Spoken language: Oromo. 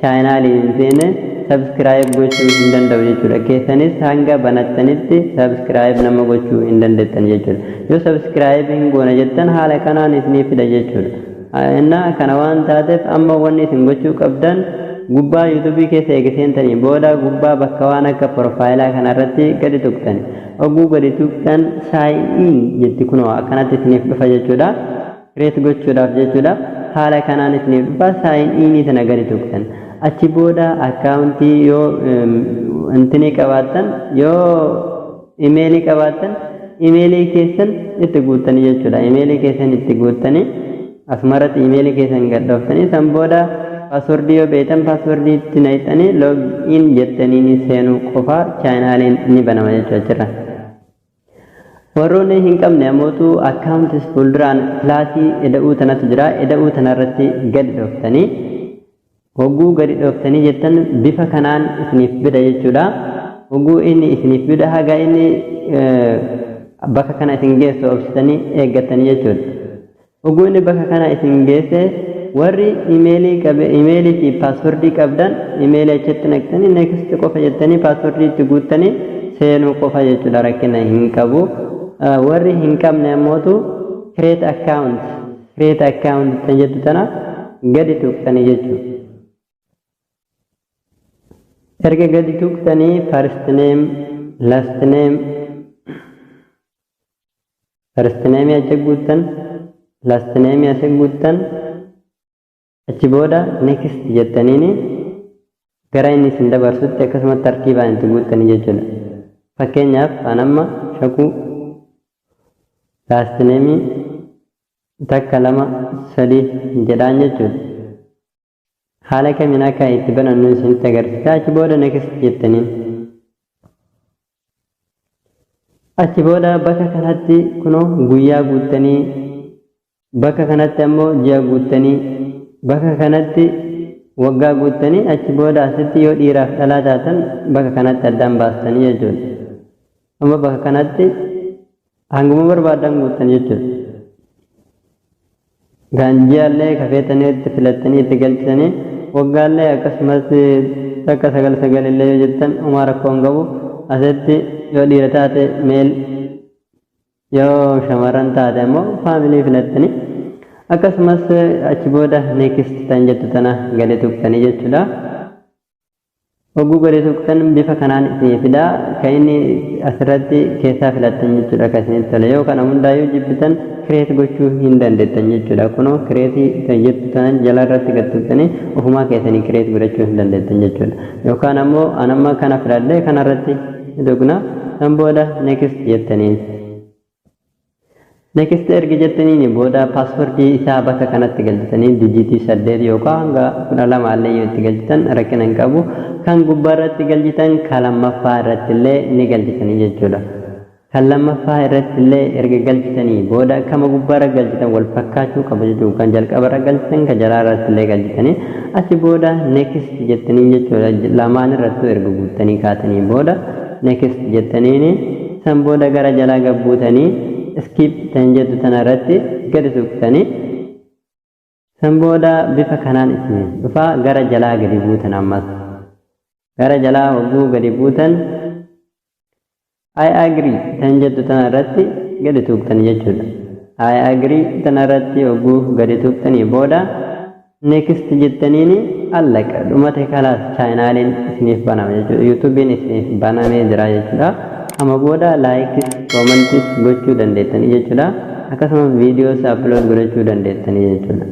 chaayinaaliin seene subscribe gochuu hin danda'u jechuudha. Keessanis hanga banattanitti subscribe nama gochuu hin dandeettan jechuudha. Yoo subscribe hin goone jettan haala kanaan isiniif fida jechuudha. Inna kana waan taateef amma wanni isin gochuu qabdan gubbaa YouTube keessa eegisentanii booda gubbaa bakka waan akka profaayilaa kanarratti gadi tuqtani. Oguu gadi tuqtan sign in jetti kunoo akkanatti isiniif dhufa jechuudha. Create gochuudhaaf jechuudha. Haala kanaan isiniif dhufa sign in tana gadi tuqtan. Achi booda akkaawuntii yoo intini qabaattan yoo imeelii qabaattan imeelii keessan itti guuttanii jechuudha. Imeelii keessan itti guuttanii asumarratti imeelii keessan gadhooftanii san booda paaswordii yoo beektan paaswordii itti naqxanii log in jettanii ni seenuu qofa chaayinaaliin ni banama jechuudha. Warroonni hin qabne ammootu akkaawuntis fuulduraan kilaasii eda'uu tanatu jira. Eda'uu tanarratti gadi dhooftanii hogguu gadi dhooftanii jettan bifa kanaan isiniif bida jechuudha. Hogguu inni isiniif bida haga inni bakka kana isin geessu obsitanii eeggattanii jechuudha. Hogguu inni bakka kana isin geesse warri imeelii fi paaswordii qabdan imeelii achitti naqxanii next qofa jettanii paaswordii itti guuttanii seenuu qofa jechuudha. Rakkina hin qabu. Warri hin qabne ammootu create account tan jettu tana gadi tuqtanii jechuudha. Erga gadi tuqtanii first name achi guuttan last name achi guuttan achi booda next jettaniini gara inni isin dabarsutti akkasuma tartiibaan itti guuttanii jechuudha. Fakkeenyaaf an amma Shakuu last name takka 2 3 jedhaan jechuudha. Haala kamiin akka itti banannu isinitti agarsiisa. Achi booda next jettaniin achi booda bakka kanatti kunoo guyyaa guuttanii bakka kanatti ammoo ji'a guuttanii bakka kanatti waggaa guuttanii achi booda asitti yoo dhiiraaf dhalaa taatan bakka kanatti addaan baastanii jechuudha. Amma bakka kanatti hanguma barbaadan guuttan jechuudha. Gaanjiyaallee kafeetanii itti filattanii itti galchanii waggaallee akkasumas takka 9 illee yoo jettan homaa rakkoo hin qabu. Asitti yoo dhiira taate meel yoo shamarran taate immoo faamilii filattanii akkasumas achi booda next tan jettu tana gadi tuqtanii jechuudha. Hogguu gadi tuqtan bifa kanaan isinii fida. Kan inni asirratti keessaa filattan jechuudha. Kan isinitti tole yoo kana hundaayyuu jibbitan create gochuu hin dandeettan jechuudha. Kunoo create tan jettu tana jala irratti gad tuqtanii ofumaa keessanii create godhachuu hin dandeettan jechuudha. Yookaan ammoo anamma kana filadhee kanarratti dugna san booda next jettaniin next erga jettaniin booda paaswordii isaa bakka kanatti galchitanii dijiitii 8 yookaan hanga 12 illee yoo itti galchitan rakkina hin qabu. Kan gubbaa irratti galchitan kan lammaffaa irratti illee ni galchitanii jechuudha. Kan lammaffaa irratti illee erga galchitanii booda kama gubbaa irra galchitan wal fakkaachuu qabu jechuudha. Kan jalqaba irra galchitan kan jalaa irratti illee galchitanii achi booda next jettanii jechuudha. Lamaan irratti erga guuttanii kaatanii booda next jettaniini san booda gara jalaa gabbuutanii skip tan jettu tana irratti gadi tuqtanii san booda bifa kanaan isin dhufa gara jalaa gadi buutan. Ammas gara jalaa hogguu gadi buutan I agree tan jettu tana irratti gadi tuqtan jechuudha. I agree tana irratti hogguu gadi tuqtanii booda next jettaniini allaqa dhumate kalaas chaayinaaliin isiniif baname jechuudha. YouTubein isiniif banamee jira jechuudha. Amma booda like comment gochuu dandeettanii jechuudha. Akkasumas videos upload gochuu dandeettanii jechuudha.